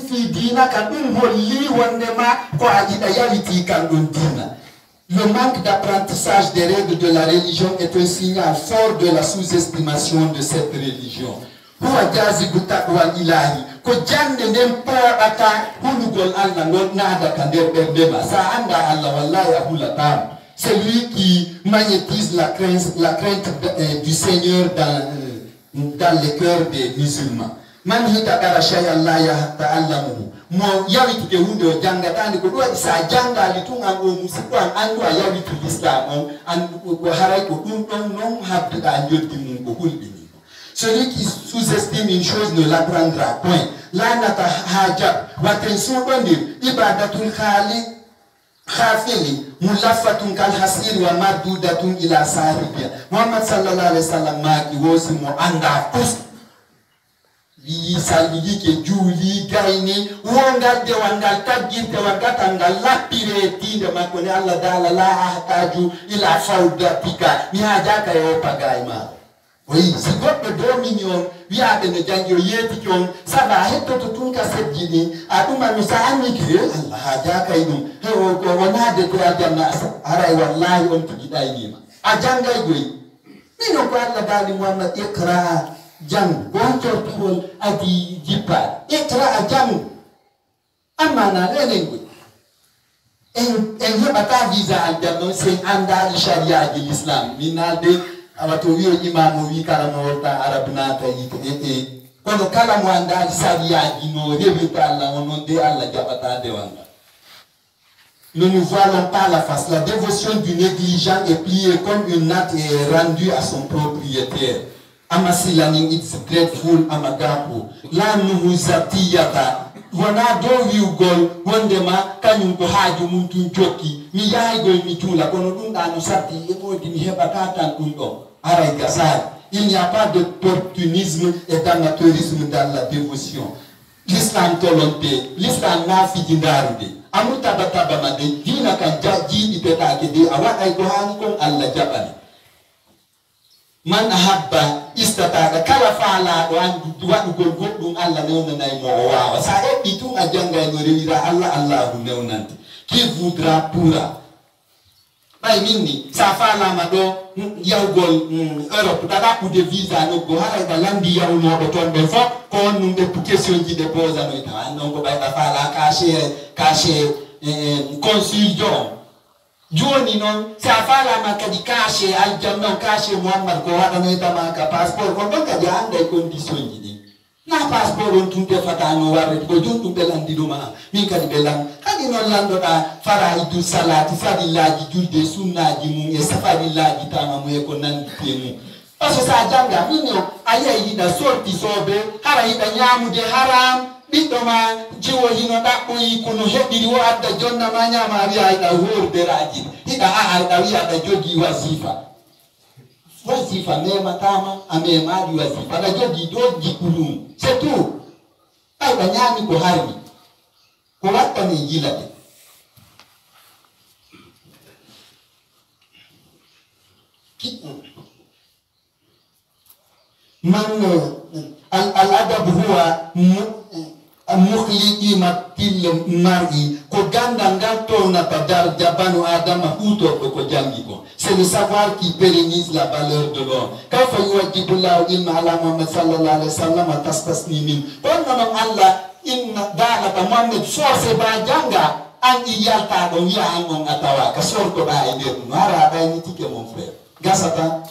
fi dina kan holli wondema ko ajida yawiti kan dun dina. Le manque d'apprentissage des règles de la religion est un signal fort de la sous-estimation de cette religion. Huwa jazibu taqwa ilahi ko jande nden paɗata hulugol Allah non nada ka nder ɓerdema sa anda Allah wallahi a hulatam. C'est lui qui magnétise la crainte du Seigneur dans les cœurs des musulmans. Man hita dara shay'an la yata'allamuhu mo yawiti hunde o jangatani ko ɗo sa jangali tun an o musidɗo an andu a yawiti l'islam on an ko haray ko ɗum ɗon non habduɗa joddi mum ko hulɓini. Celui qui sous-estime une chose ne l'apprendra point. La nata hajab watensun ɗondir ibadatul khafili mulaffatun kal hasir wa mardudatun ila sahibiya. Muhammad sallallahu alaihi wasallam maki wosi mo anda pus yi saligi ke juli gaini wongal de wangal taginte wagata ngal lapire tinde makone Allah dala la ahtaju ila fawdatika mi hajaka yo pagaima. Oui, si goɗɗo dominion wiyaɓe no jangi o yeetiki on saba hettoto tun ka seddini a ɗuma no sa anni ke Allah ha jakay ɗum he o ko wonade to aljanna haray wallahi on tugiɗaynima a jangay goy mino ko Allah dali Muhammad iqra jang gontortugol adi jippaɗe iqra jang amana enen goy en heɓata visa aljanna sen andali sharia ji l'islam minalde awato wiyo imamu wi kala mo wolta arab nata yite kono kala mo andali sariyaji no rewita Allah non de Allah jabata de wanga. Ne nous voilons pas la face. La dévotion du négligent est pliée comme une natte et est rendue à son propriétaire. Amasilaning it's dreadful amagapo la nuhuzatiyata wana do wiugol wondema kanyum ko haaju mum tun jokki mi yaygol mi tula kono dum dano sarti e modi mi hebata tan dum do aray gasar. Il n'y a pas d'opportunisme et d'amateurisme dans la dévotion. L'islam tolonte l'islam na fi jindarude amuta bataba made dina kan jaji ipeta ke de awa ay ko hani kon Allah jabani. Man ahabba istata kala faala do andu wadu gol goddum Allah newnanay mo wawa sa ebbi tun a jangay no rewira Allah Allahu newnante qui voudra pourra bay minni sa faala ma do yawgol Europe dada ku de visa no go haray da landi yawno do ton be fo ko num de question ji de pose no ta non ko bay da faala caché consul John Joni non se afala makadi kashe aljanna kashe Muhammad ko wada no itama ka passport ko don ka janda e condition ji na passport on tunte fatano warre ko juntum belandi duma min kadi belan kadi non lando da faraidu salati fadillaji julde sunnaji mum e safadillaji tama mu e ko nandi temu paso sa janga minno ayayi da sorti sobe hara ida nyamude haram bidoma jiwo hino dakkoyi kono heɓiri wo adda jonna ma nyama wi ayda horderaji hida ayda wi adda jogi wasifa mematama amemaji wasifa da jogi doji kulum c'est tout ayda nyami ko harmi ko watta ni jilade man al-adab huwa mukhliqi matil mar'i ko ganda nganto na tadar jabanu adama huto ko jangi ko. C'est le savoir qui pérennise la valeur de l'homme. Kayfa yuwajjibullahu ilma ala Muhammad sallallahu alayhi wa sallam tastasni min don non Allah inna dalaka Muhammad force ba janga an iyalta do ya an on atawa ka sorto ba e der mara ba ni tike mon frère gasata.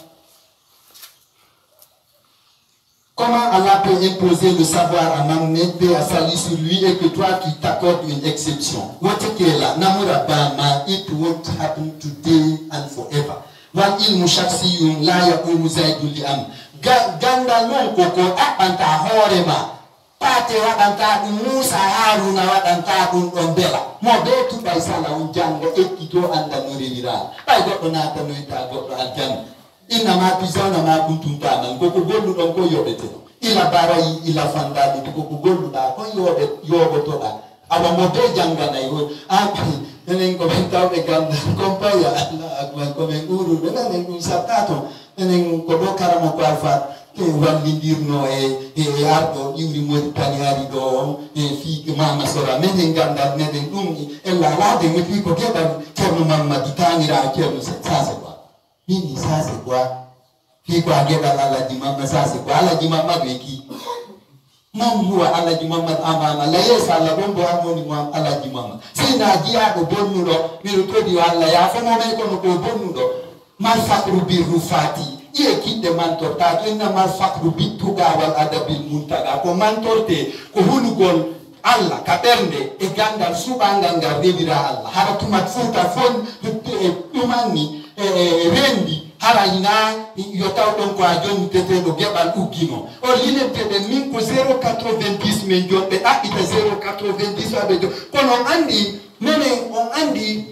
Comment Allah peut imposer le savoir à Mohammed, paix à salut sur lui, et que toi tu t'accordes une exception? What is là? Namura Bama, it won't happen today and forever. Wan ilmu shaksiyun la yaqumu zaidul li'am. Ganda non koko apanta horema. Pate wadanta Musa Haruna wadanta bela. Mo be tu bay sala un janga ekito anda no rewira. Bay goddo nata no ita goddo aljanna. Inna ma pisana ma kuntum taman ko gollu don ko yobete ila barai ila fandadi ko gollu da ko yoboto da aba mo be janga na yo api nenen ko bentaw be ganda kompaya Allah akbar ko be uru nenen ko satato nenen ko do karamo ko alfa ke wallidirno e arɗo iwri Mauritanie ari ɗo e fii Mama Sora minen gandal meɗen ɗum e lalade mi fii ko keɓal ceerno Mamadou tanira ceerno ça c'est quoi mini ça c'est quoi fii ko a geɗal Alaji Mamma ça c'est quoi Alaji Mamadou e ki man huwa Alaji Mamad amama la yesa Allah ɗon bo amoni mo Alaji Mamad sina jiyaɗo bonnuɗo miɗo toɗi Allah yafomomen kono ko bonnuɗo mal fakru birru fati iye kiɗɗe mantorta to inna mal fakru bittuga wal adabil muntaga ko mantorte ko hunugol Allah ka ɓernde e gandal suɓangal ngal rewira Allah hara tumat fuuta fon ɗumanni rendi hara ina yo tawɗon ko a joni teteɗo geɓal uggino o linenteɗen min ko 0,90 min jon ɓe ɗaɓɓita 0,90 aɓe jon kono on andi minen on andi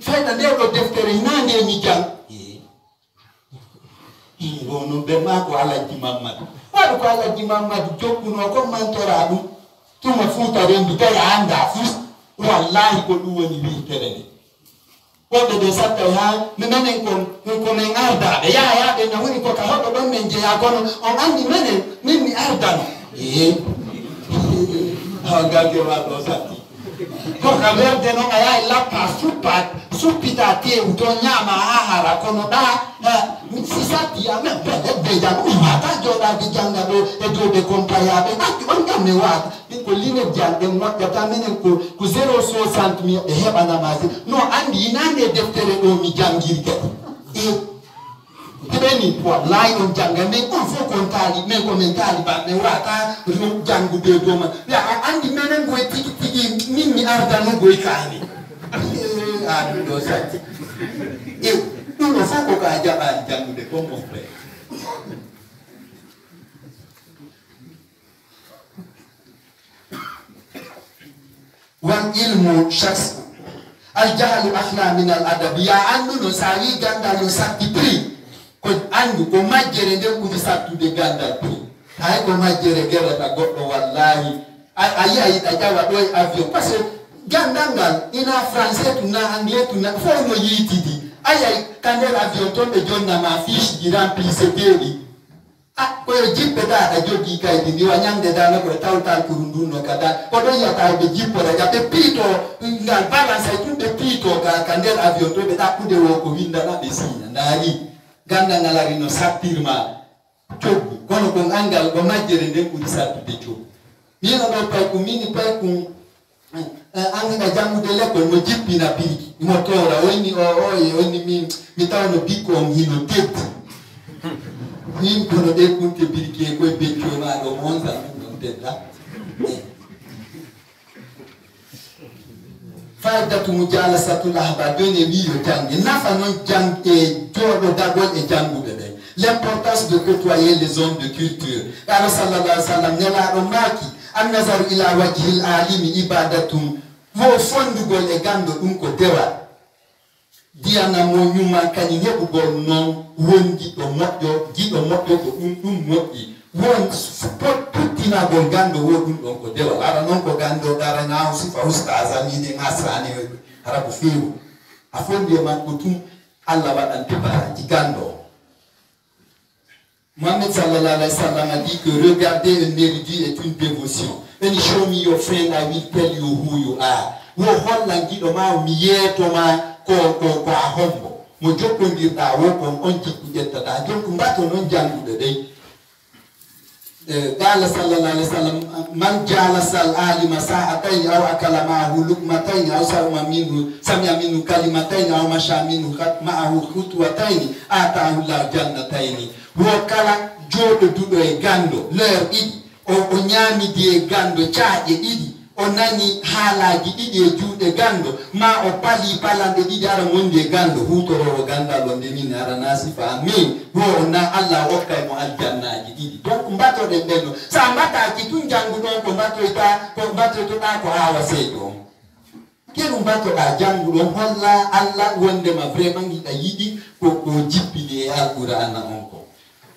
fayda ndewɗo deftere hinanemi jang wono ɓenma ko Alaji Mamadou waɗa ko Alaji Mamadou jokkuno ko mantora ɗum tuma fuuta rendi tawi a anda fus wallahi ko ɗum woni wintere nde woɓɓe ɓe satta ha minen komin ardaɓe yayaɓe na woni koka hoɗo ɗon min jeeya kono on andi minen min mi ardano hagagema ɗo satti koka werde noon a yahi lappa suppita tewu to ñama ha hara kono ɗa si satti amen ɓeɗe jang umata joɗade janga ɗo e dow ɓe compayaɓe atti on gam mi wata ɗin ko line janɗe moƴƴata minen ko 0,60 mi ɓe heɓanamasi no andi yinande deftere ɗo mi jangirgue teɓeni wallahi on janga mais on fof kon taali min komin taali ɓaɓe wata jangude doma andi minen goye tigi tigi min mi ardano goye kani ɗum ɗo satti ɗum ɗo fof koko a jaɓani jangude comme mon frère wal ilmu shakhs aljahlu ahla min al adabi ya anduno sa wi gandal no sakki prix ko andu ko majjere nden ɓuri sattude gandal prix hay ko majjere gerata goɗɗo wallahi a yi a yiɗa ƴawa ɗo e avion par ce que gandal ngal ina français tuna anglais tuna fof no yiitidi ayay ka nder avion toon ɓe jonnama fiche ji remplisse deeɗi koyo jippe da aɗa joggi kaydi ndi wa ñamde dano koye tawtal pour ndunno kada ko ɗon yiyata ɓe jippora ja ɓe piito ngal balance ay tun ɓe piito ka nder avion to ɓe ɗaɓɓude wo ko windana ɓe signa ndaari gandal ngal ari no sattirma coggu kono kon angal ko majjere nden ɓuri sattude coggu mino ɗo pay ko mini pay kum angaga jangude l'école mo jippina birki mo tora woni woni mi tawno bikko on hino teddi min kono ɗe kunte birki e koye beccoma ɗo monsa ɗum ɗon tedda faydatu mujalasatul ahbar joni e wiyo jange nafa noon jang e jooɗo dagol e janguɓe ɓen l'importance de côtoyer les hommes de culture ala sallallah alih w sallam nelaɗo maaki annazaru ila wajhil alimi ibadatum wo fondugol e gando ɗum ko dewa diyana mo ñuma kañum heɓugol noon won giɗɗo moƴƴo giɗo moƴƴo ko ɗum moƴƴi won puttinagol gando wo ɗum ɗon ko dewa ara noon ko gando ɗarana sifa ustasamiɗe asrani hara ko feewu a fondi e man ko tum Allah waɗante baraji gando Mohammed sallallahu alayhi wa sallam a dit que regarder un érudit est une dévotion. When you show me your friend, I will tell you who you are. Wo hollan giɗo ma mi yeetoma ko a hombo. Mo jokkondirɗa wo kon on jikku ƴettata. Donc mbato noon janguɗo ɗey. قال صلى الله عليه وسلم من جالس العالم ساعتين أو أكل معه لقمتين أو سمع منه كلمتين أو مشى منه معه خطوتين آتاه الله جنتين وكلا جود دودو e gando leur ɗiɗi o ñaamidi e gando caaƴe ɗiɗi o nani haalaji ɗiɗi e juuɗe gando ma o pali palanɗe ɗiɗi ara mondi e gando hutorowo gandal o nde min ara nasifa amin wo na Allah hokkay mo aljannaji ɗiɗi donc mbatoɗen ɓenno sa mbataki tun janguɗon ko mbatotoɗa ko awa seeɗo on kenu mbatoɗa janguɗon holla Allah wondema vraiment hiɗa yiɗi ko jippini e alqur'ana on ko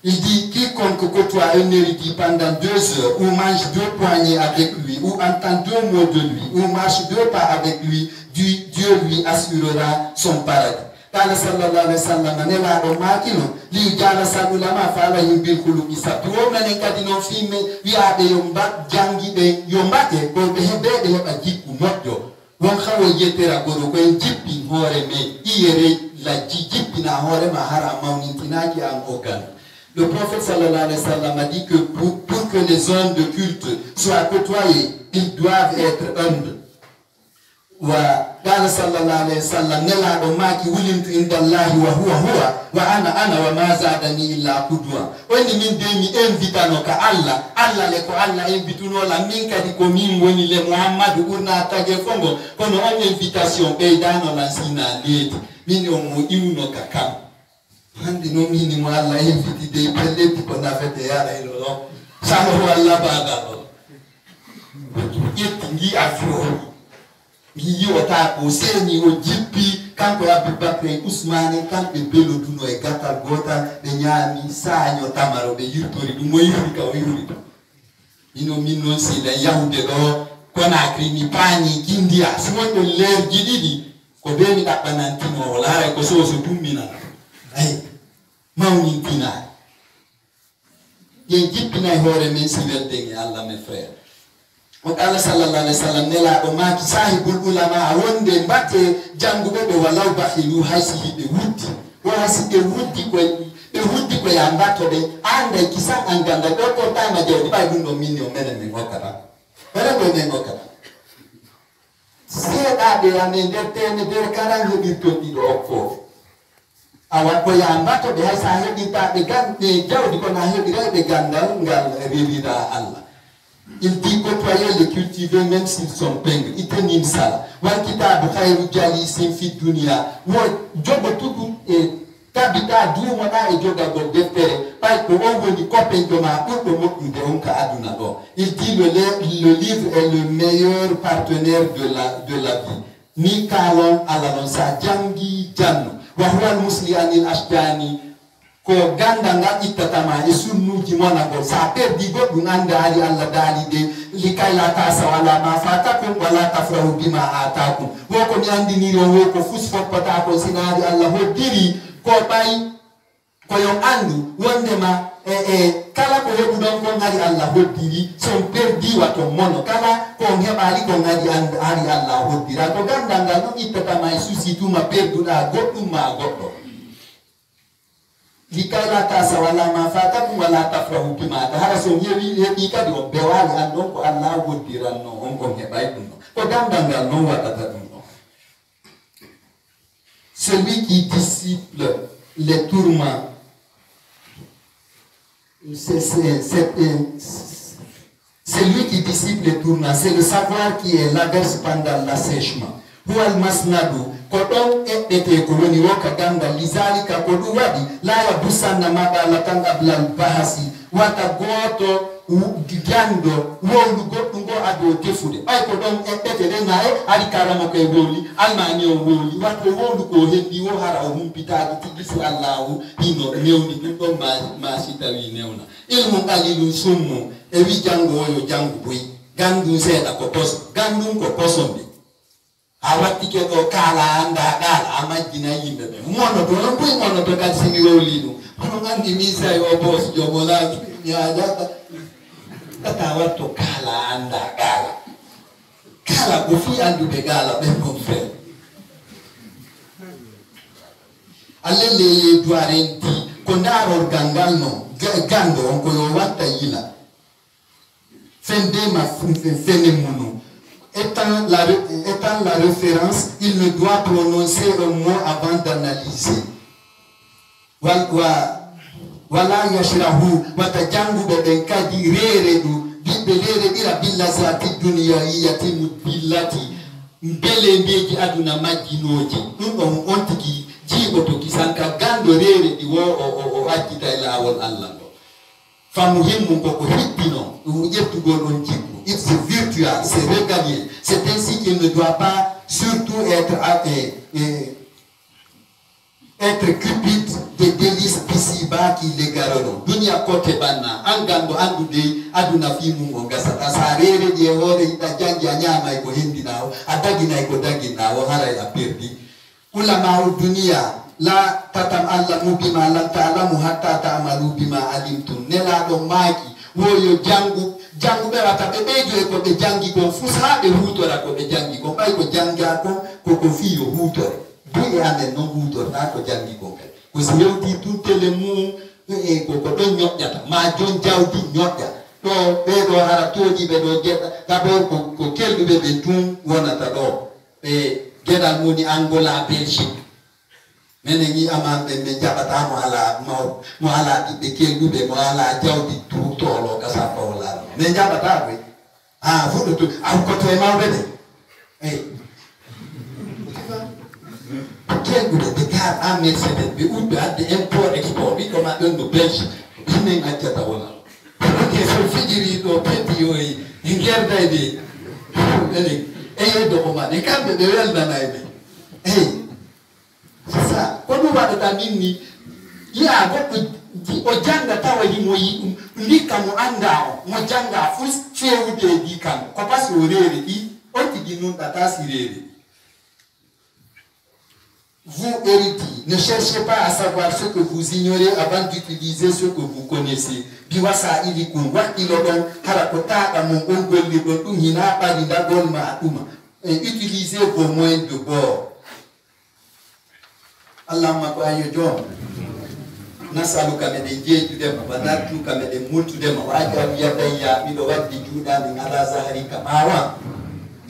il dit quiconque côtoie un érudit pendant 2 heures ou mange 2 poignées avec lui ou entend 2 mots de lui ou marche 2 pas avec lui, Dieu lui assurera son paradis. قال صلى الله عليه وسلم نلا دو ماكينو لي جالا سالما فالا يمبل كلو يسابتو من كادينو فيمي ويا دي يومبا جانغي دي يومباتي كو بهبه دي باجيكو مودو won xawo yetera godo ko en jippi hore me iyere la jippi na hore ma hara mawnintinaki am ogan. Le prophète sallallahu alayhi wa sallam a dit que pour que les hommes de culte soient côtoyés, ils doivent être humbles. وقال صلى الله عليه وسلم نلا ماكي ولمت عند الله وهو هو وانا وما زادني الا قدوه وني من دمي انفيتانو كالله الله لكو الله انفيتونو لا من كدي كو مين وني le محمد urna tage fongo kono on invitation be dano la sina leti mini o mo iuno kakam handi no mini mo Allah inviti dei pelletti ko na fete yara ilo sano Allah baga yetingi afro Giyo wata oseni o jipi kanko ya Abubakar Usmane kanko belo duno e gata gota de nyami sanyo tamaro be yurtori du moyuri ka oyuri ino minno si la yahude do kona krimi pani kindia simondo ler jididi ko be mi dabanantino wala ko so dummina ay mawni tina ye jipi na hore men si velde Allah mes frères. Allah sallallahu alayhi wa sallam nela o maki sahibul ulama wonde mbate jangube be walaw bahilu hasihi be wuddi wala si be wuddi ko ya mbato be ande kisa anganda do ko tama je di bay dundo minni o mede me ngokata mede ko me ngokata se da be amende tene der karango di to di do ko awa ko ya mbato be hasa he di ta be gande jawdi ko na he di be gandal ngal ribida Allah. Il dit côtoyer les cultiver même s'ils sont pingres. Il te nime ça. Wal kitab khayru jalisin fi dunya. Wo jogo tuku e tabita du mona e joga go deftere. Pas ko woni copain de ma pour que mo de onka aduna do. Il dit le livre est le meilleur partenaire de la vie. Ni kalon ala sa jangi janno. Wa huwa al-musli'anil ashtani ko ganda nga itatama isunnu jimona ko sa perdi go nganda ali Allah dali de likay la tasa wala ma fatakum wala tafrahu bima atakum wo ko nyandi ni wo ko fusfot pata ko sinadi Allah ho diri ko bay ko yo andu wonde ma kala ko hebu don ko ngadi Allah ho diri son perdi wato mono kala ko hebali ko ngadi ali Allah ho dira to ganda nga no itatama isusi tuma perdu da godum ma goddo likala tasa wala ma fatakum wala tafrahu bima hara so nyewi hebi kadi o bewali andon ko Allah wodiran no on ko hebay dum ko dandanga no watata dum. Celui qui disciple les tourments c'est lui qui disciple les tourments, c'est le savoir qui est l'averse pendant l'assèchement. Huwa al-masnadu kodon ete ko woni woka ganda lizalika ko du wadi la ya busanna mabala tanga blal bahasi wata goto gigando wolu godungo ado tefude ay ko don ete de ngae ali karama ko woli almani o woli wato wolu ko hebi wo hara o humpita tigisi Allahu hino newni dum do ma sitawi newna ilmu qalilu summu e wi jango yo jangu boy gandu seda ko pos gandu ko posombe awati ke do kala anda dala amajina yimbe be mono to non boy mono to kan simi wolidu mono ngandi misa yo boss jobola ya jata kata wato kala anda kala ko fi andu be gala be ko fe alele duarenti kondaro gangal no gando on ko yo watta yila fende ma fene mono. Étant la référence, il ne doit prononcer un mot avant d'analyser. Wala yashrahu watajangu bedenkadi reredu bibelere dira billazati duniyati mudbillati mbele mbeji aduna majinoji nuno ontiki jibo to kisanka gando rere di wo akita ila awol Allah famuhimu ko hitino ujetu gonon jibo. C'est virtuel, c'est régalien. C'est ainsi qu'il ne doit pas surtout être cupide des délices ici-bas qui l'égareront. Dunia kote bana, angando andude, aduna fi mungo gasata sarere die hore ita jangi anyama iko hindi nao, adagi na iko dagi nao, hara ila perdi. Ulama dunia, la tata'allamu bima lam ta'lamu hatta ta'malu bima alimtum nela do maki woyo jangu be wata be bejo ko be jangi ko fusa be hutora ko be jangi ko bay ko janga ko fiyo hutore buye ande non hutor na ko jangi ko si yewti tutte le mu ko do nyodjata ma jon jawdi nyodja to be do hara toji be do jetta d'abord ko kelbe be tun wonata do be gedal muni Angola Belgique menengi amande me jabata mo ala di kelbe mo ala jawdi tolo kasa pawla me jabata we fudo to ko to ma bede kelbe de car a Mercedes be ubi at the import export bi ko ma don do Belgique inen atata wona ke so figiri do peti yoy ingerda de do ko ma de kambe de wel na naibe sasa kono wada nini ya go di ojanga tawa himoyi ndika mu andao mojanga fus chewu de dikan ko pasi orere di oti ginu tata sirere. Vous érudits, ne cherchez pas à savoir ce que vous ignorez avant d'utiliser ce que vous connaissez. Biwasa ilikum wakilodon harakota amun ongol libon hina parinda golma atuma. Utilisez vos moyens de bord. Allahumma ko ayo jom nasalu kamede jeetu dem badatu kamede multu dem waja yadaya mido waddi juda ni ala zahari kamawa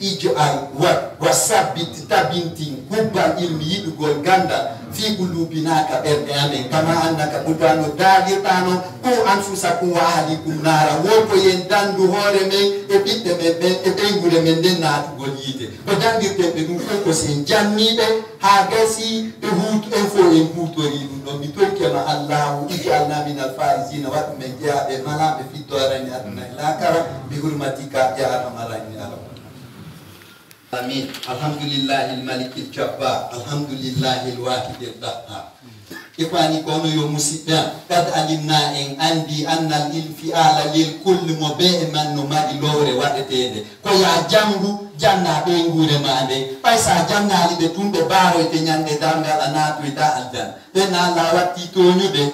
ij'al wasabit tabintin hubba ilmi yidugol ganda fi qulubina ka berne kama annaka budano dalitano ko anfusakum wa ahlikum nara wopo yen dandu hore men e bidde men e bengure men den naatu gol yite ko dandirte be dum ko sen jammibe ha gasi e hut info en hutori dum do mi torke ma Allah ij'alna min al-faizina wa men jaa be mala be fitorani aduna la kara bi hurmatika ya amarani Allah. Amin. Alhamdulillahil malikil jabbar. Alhamdulillahil wahidil qahhar. Ikhwani kono yo musibya kad alimna en andi annal infiala lil kulli mubi'man no madi lore wadetede ko ya jangu janna be ngure mande paisa janna li be tumbe baro te nyande dangal anatu ita aljan be na la watti to nyude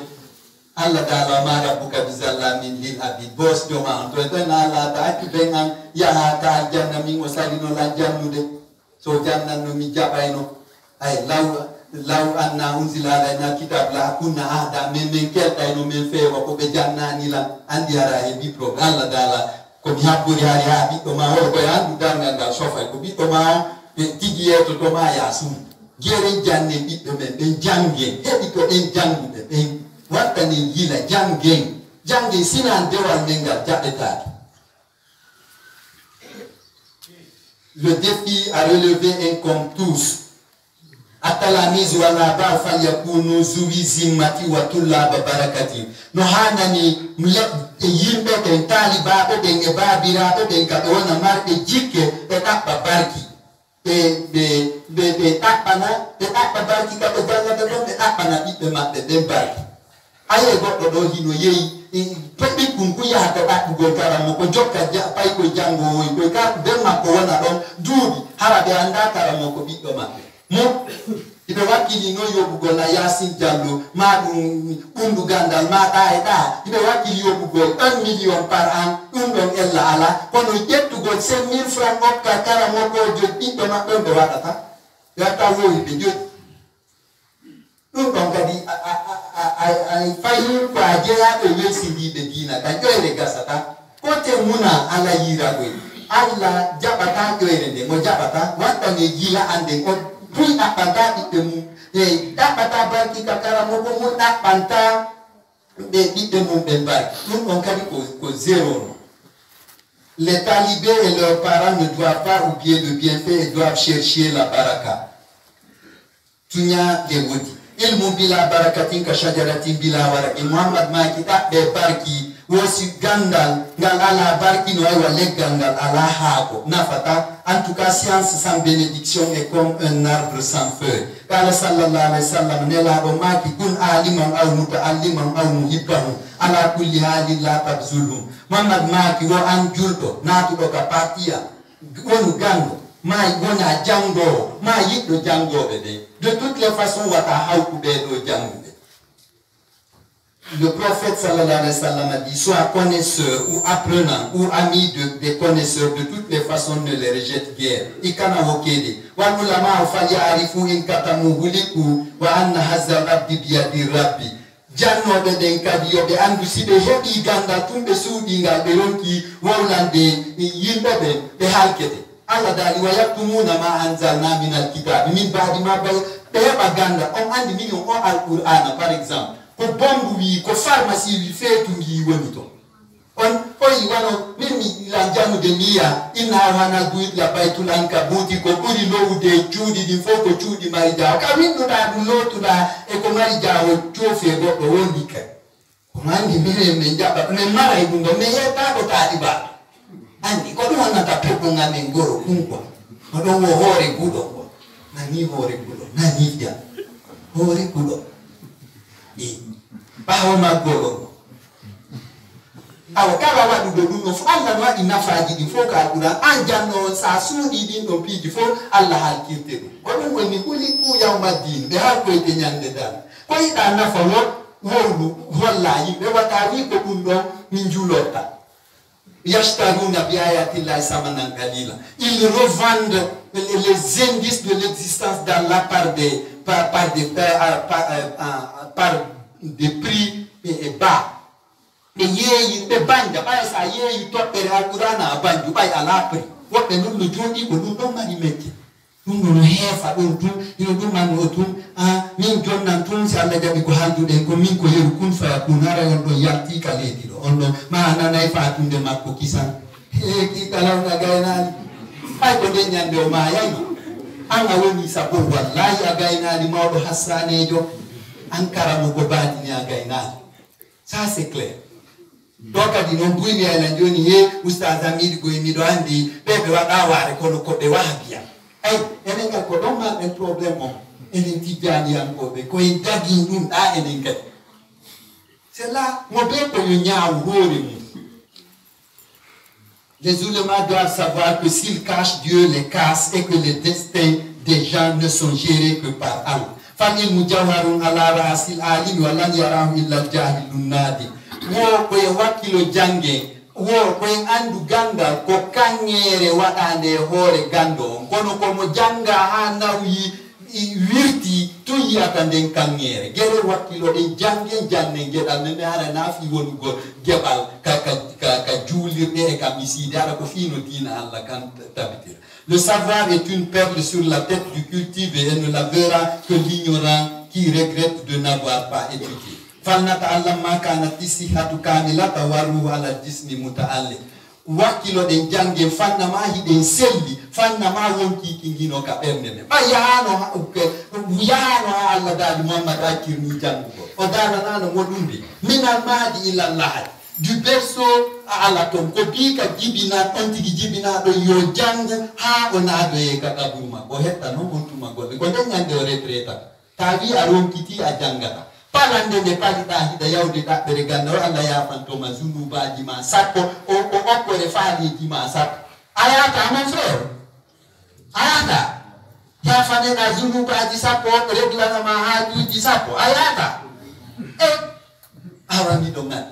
Allah dala ma rabbuka bizallamin lil abid bos joma to na la ta akibengan ya ta janna min wasalino la jannude so janna no mi jabayno ay law anna unzila alaina kitab la kunna ahda men kelta no men fewa ko be janna ni la andi ara e bi pro Allah dala ko mi haburi hari habi to ma ho ko andu danga ngal sofa ko bi to ma tigi to ma ya sum gere janne bi be men jange hebi ko en jangude be watani gila jangen sina ndewal menga jabeta. Le défi à relever est comme tous. Atalamiz wala ba falyakunu zuwi mati wa tullaba barakati. No hanani yimbe den taliba be den babira be den kadona marke jike e takba barki. Be takpana be takba barki ka be janga be takpana be mate den barki. Aye goddo do hino yeyi pebi kunku ya ta ba go karamo ko jokka ja pay ko jango ko ka be makko wona don duubi harabe anda karamo ko biddo mabbe mo ibe wakili no yobu go na Yasin Jallo ma undu gandal ma ta ibe wakili yobu go 1 million par an undon ella ala kono jettu go 5000 francs okka karamo ko jo biddo mabbe be wadata ya ta wo ibe jo undon kadi ai fayu kwa jea to yesi di bedina ka joere gasata kote muna ala yira gwe alla jabata joere de mo jabata wata ne gila ande ko pui apanta itemu dapata barki kakara mo mo tapanta be itemu benbar on kadi ko zéro. Les talibés et leurs parents ne doivent pas oublier le bienfait et doivent chercher la baraka. Tunya de wodi ilmu bila barakatin ka shajaratin bila waraki Muhammad ma kita be barki wosi gandal ngal ala barki no ay wale gandal ala hako nafata en tout cas science sans bénédiction est comme un arbre sans feuilles. Qala sallallahu alayhi wasallam nela do ma ki kun aliman aw mutaalliman aw muhibban ala kulli halin la tabzulhum Muhammad ma ki wo an juldo natu do ka patia wonu gando ma wona jango ma yiddo jangobe de toutes les façons wata hawku be do jangobe. Le prophète sallallahu alayhi wa sallam a dit, soit connaisseur ou apprenant ou ami des connaisseurs, de toutes les façons ne les rejette guère. Ikana wokede. Wa ulama fali arifu in katamu huliku wa anna hazza rabbi biyadi rabbi. Janno be den kadi yobe andu sibe hebi ganda tumbe suudi ngal be ronki wawlande yimbe be halkete. Allah dali wa yaktumuna ma anzalna min alkitab min ba'di ma be ganda on andi min on al-Qur'an par exemple. Ko bombu wi ko pharmacie wi fetu ngi woni to on oyi wano mimi la jamu de miya ina wana guid la baitul ankabuti ko buri lowde cuudi di foko cuudi mari jaw ka min do da lotu da e ko mari jaw tofe go do wondi ka ko mandi mire men jaba ne mara e dundo me yeta ko ta diba andi ko do wana ta pepo ngane ngoro kunko ko do wo hore gudo ko na ni hore gudo na ni dia hore gudo bawo magolo awo kala wa du no Allah wa inafaji di fo ka kura anjano sa sudi din do piji fo Allah hakite ko dum woni kuli ku yawmadin be ha ko te nyande dal ko ida na fo wolu wallahi be watawi ko kundo min julota yashtaruna bi ayati llahi samanan qalila. Ils revendent les indices de l'existence d'Allah par des prix bas. Et yeyi be banja ba sa yeyi to pere alqur'ana banju bay ala pri wobe non no jodi ko dum do mari metti dum no hefa dum tum ino dum man otum min jonnan tum si Allah jabi ko haldude ko min ko yeru kun fa kunara on do yarti kaledi do on do ma nana e fatunde makko kisan ki kala na gaynani ay ko de nyande o ma yayi anga woni sabo wallahi agaynani mawdo hassanejo ankara mo ko batini agaynani. Ça c'est clair. Donc a dit non buini ala njoni ye ustaz Amid go imido andi bebe wadaware kono ko de wabia ay enenga ko don ma un problème on enen tijani yanko be ko indagi ndum da enenga. C'est là mo be ko nyaaw hore mu. Les ulémas doivent savoir que s'ils cachent, Dieu les casse et que les destins des gens ne sont gérés que par Allah. Famille mujawarun ala rasil alim wa lan yarahu illa jahilun nadi. Wo ko e wakilo jange wo ko en andu ganga ko kanyere wadande hore gando kono ko mo janga ha nawi wirti to yatande kanyere gere wakilo en jange janne gedal me ara nafi won go gebal ka julirde e ka miside ara ko fino dina Allah kan tabitir. Le savoir est une perle sur la tête du cultivé et ne la verra que l'ignorant qui regrette de n'avoir pas étudié. فلنتعلم ما كانت الصحة كاملة والروح على الجسم متعلق. Wakilo den jange fanna ma hiden selli fanna ma wonki kingino ka bernene ba yano yano Allah dali Muhammad akir ni jango o dana nano modumbi minal madi ila Allah du berceau à la tombe ko bi ka jibina tantigi jibina do yo jangu ha ona do e ka kabuma ko hetta no montuma gobe ko den nyande o retreta tawi aron kiti a jangata palande de palita hida yawde dabbere ganda Allah ya fanto ma zunubaji ma sakko o oppore faadiji ma sakko ayata mon frère ayata ya fane na zunubaji sakko reglana ma hajuji sakko ayata awani do ngat.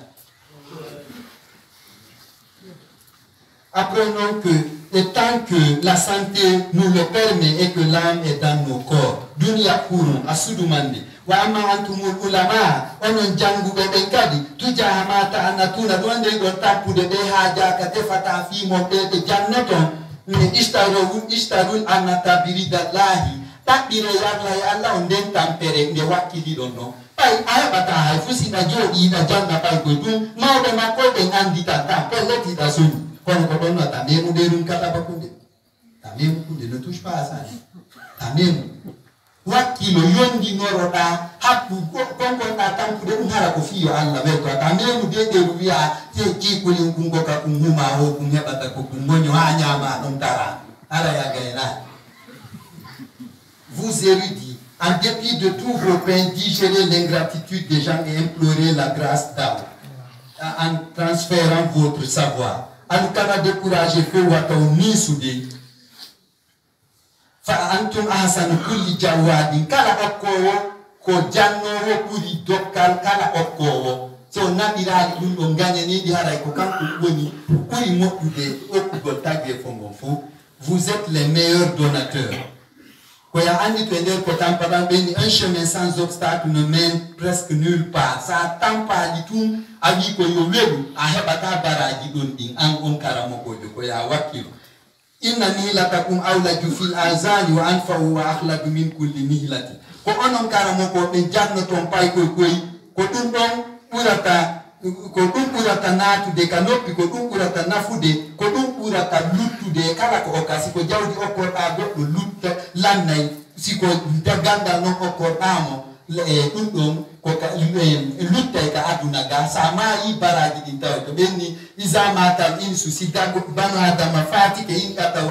Apprenons que, et tant que la santé nous le permet et que l'âme est dans nos corps, dunia kuru asudumande wa amma antumul ulama onon jangu be kadi tujahamata anatuna donde do tapude be haja ka tefata fi mo be jannaton ni istarul anatabiridallahi takbire Allah onden tampere nde wakili don no ay ayabata hay fusi na jodi na janna bay ko dum mawbe makko be andita ta pelleti da sunu. Quand on a ta même de une catabakunde, ta même ne touche pas à ça. Ta même. Wakilo yondi noroda hapu kongo ta tampu de unhara kofio Allah meto ta même de ruya te ki kulin kungo ka kunguma ho kunya bata ko kungonyo anyama nontara ala ya gaina. Vous érudits, en dépit de tous vos peines, digérez l'ingratitude des gens et implorez la grâce d'Allah en transférant votre savoir. Alukana découragé que wata ni soudé fa antum ahsanu kulli jawadin kala okkowo ko jannowo ɓuri dokkal kala okkowo so naɓiraali ɗum ɗo gañaniɗi haray ko kanko woni ɓuri moƴƴude okkugol tagge fongo fo. Vous êtes les meilleurs donateurs. Koya andi to nder ko tampaɗan ɓeni un chemin sans obstacle ne mène presque nulle part. Sa tampaɗi tum a wi ko yo weɗu a heɓata baraji ɗon ɗin an on karamokojo koya wakkilo. Inna nihlatakum awlaju fil azani wa anfa'u wa akhlaqu min kulli nihlati. Ko onon karamokoɓe jannoton pay koy ko ɗum ɗon ɓurata natude ka noppi ko ɗum ɓurata nafude ko ɗum ɓurata luttude kala ko okasi ko jawdi okkorɗa goɗɗo lutta lannay siko gandal non okkorɗamo ɗum ɗon ko luttay ka aduna ga sa mayi baraji ɗin tawa to ɓenni isamatal insu si dago banu adama fatike inɗata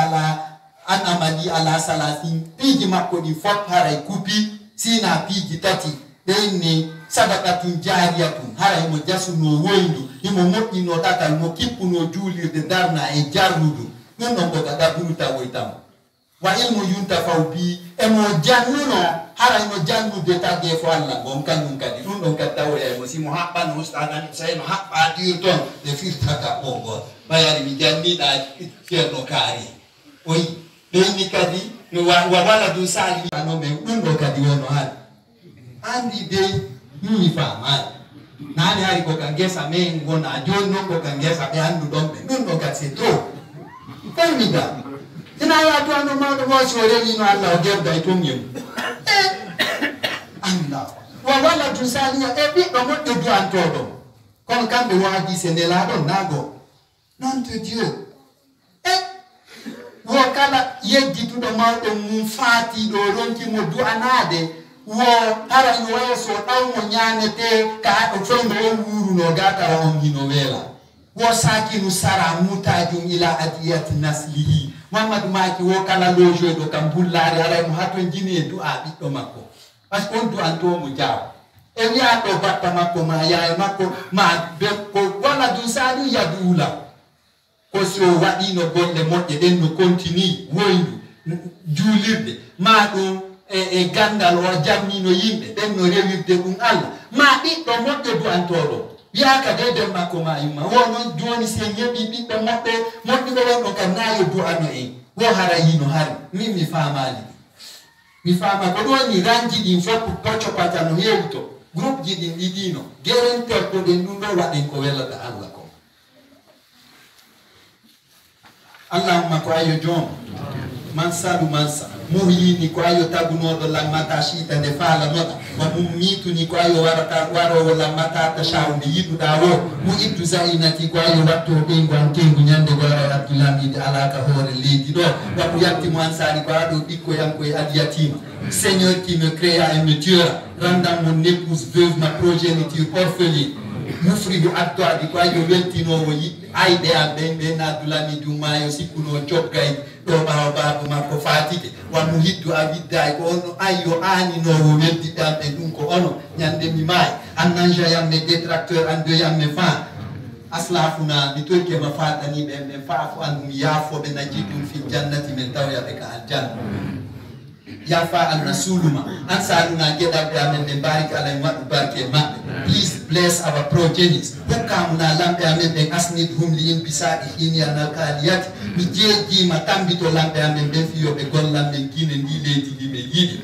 ala an amadi ala salasin piiji makko ɗi fop haray kupi sina piiji tati ɓenni sadaqatun jariyatun haray mo jasuno woyndu imo moƴƴino ɗatal mo kippuno juulirde darna e jarnudu ɗum ɗon ko gaga ɓuruta woytamo wa ilmu yuntafaw bi emo jannuno haray no jannude tagge fo Allah gon kanum kadi ɗum ɗon kadi tawoya mo simo haɓɓano ustadani sayno haɓɓa ɗir ton ɓe firtaka ɓongol ɓayari mi janniɗa ceerno kaari oyi ɓeyni kadi no wala du sali ano men ɗum ɗo kadi wono haali andi de mi famani nani hari ko ka ngesa men gona joni non ko ka ngesa ɓe andu ɗon ɓe ɗum ɗo kadi c'est trop formidable ina ya to ando mawɗo wosi o reñino Allah o gerda e tom yemu anda wa walla tu saliya e ɓiɗɗo moƴƴo du'antoɗo kono kamɓe waadi se ndelaɗon nago non to Dieu wo kala yeggituɗo mawɗo mum faatiɗo ronkimo du'anade wo hara no weeso ɗawmo ñaanete ka foyno on wuruno gata on hino weela wo sakinu sara mutajum ila adiyati naslihi Mamadou Maki wo kala lojoɗo kam bullare haray mo hato jini e du'a ɓiɗɗo makko par ce que on du'antomo jaaw e wiya ɗo batta makko ma yaye makko ma be ko walla dum sadu yaduula ko so waɗino golle moƴƴe ɗen no continue woyndu juulirde ma ɗum e gandal o jammino yimɓe ɗen no rewirde ɗum Allah ma ɓiɗɗo moƴƴo du'antoɗo wiyaka de den makko ma yimma wo noon joni se yeɓi ɓiɗɗo maɓɓe moƴƴuɓe wonɗo kam nayo du'ano en wo hara yino hari min mi famali mi fama ko ɗum ni ranji ɗin fof pocco pacca no heewi to groupe ji ɗin ɗiɗino guerentol ko ɗen ɗum ɗo waɗen ko welata Allah ko Allahumma ko ayo joom man salu mansa muhyini ko ayo tagunoɗo lammata shiitande faalanoɗa wa mum mituni ko ayo warowo lammata ta shawde yiɗuɗa o mo iddu zainati ko ayo watto ɓeygu an tengu ñande gore abdoulamide alaka hoore leydi ɗo wamo yattimo ansari ko aɗo ɓikkoyanko e adiyatima Seigneur qui me créa et me tuera rendant mon épouse veuve ma progéniture orpheline mufridu addoadi ko ayo weltinowo yiɗɓe ayɓe am ɓen abdoulamide umayo sikkuno coggay ɗo ɓawa baba makko fatike wanmo hiddu a widday ko ono ayyo aninowo weldiɓe am ɓe ɗum ko ono ñande mi maayi annanja yamme détracteur ando yamme fa aslafuna mi torkema faɗaniɓe ɓe faafo an mi yaafoɓe najji ɗum fi jannati min tawyaɓe ka aljanna yafa an rasuluma an saluna geɗaɓe amen ɓe mbarika ala en waɗu barke maɓɓe please bless our progenies hokkamuna lamɓe amen ɓen asnid hum li in bisaɗi hini anal kaliyati mi jeejima tambito lamɓe amen ɓen fiyoɓe gollam men guine ndi leydi ndi ɓe yiɗi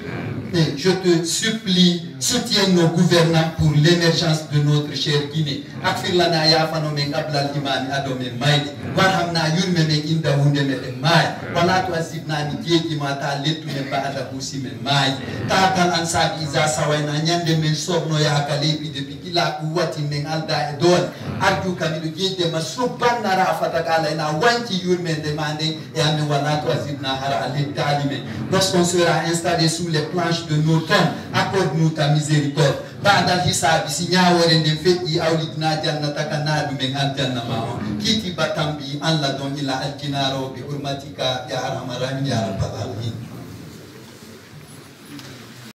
je te supplie soutiens nos gouvernants pour l'émergence de notre cher Guinée akfirlana yafano men ablal imami ado men mayde warhamna yurme men inda hunde meɗen maaya wala to asibnami jeejima ta lettumen baada husi men maayi tatal an saabi isa sawayna ñande men sobnoyaka leyɓide ɓigila quwwati men alda e doole arju kamiɗo jeejdema subbanna rafata kala ena wanci yurmen nde ma nden e amen wala to asibna hara a lettali men lorsqu'on sera installé sous les planches de nos tombes accorde-nous ta miséricorde baadal hisabi si ñawore nden feƴƴi awlidina jannata ka naaɗumen aljanna ma on kiiti batambi Allah don ila aljinaroɓe hurmatika ya arhamar rahimin ya rabbal alamin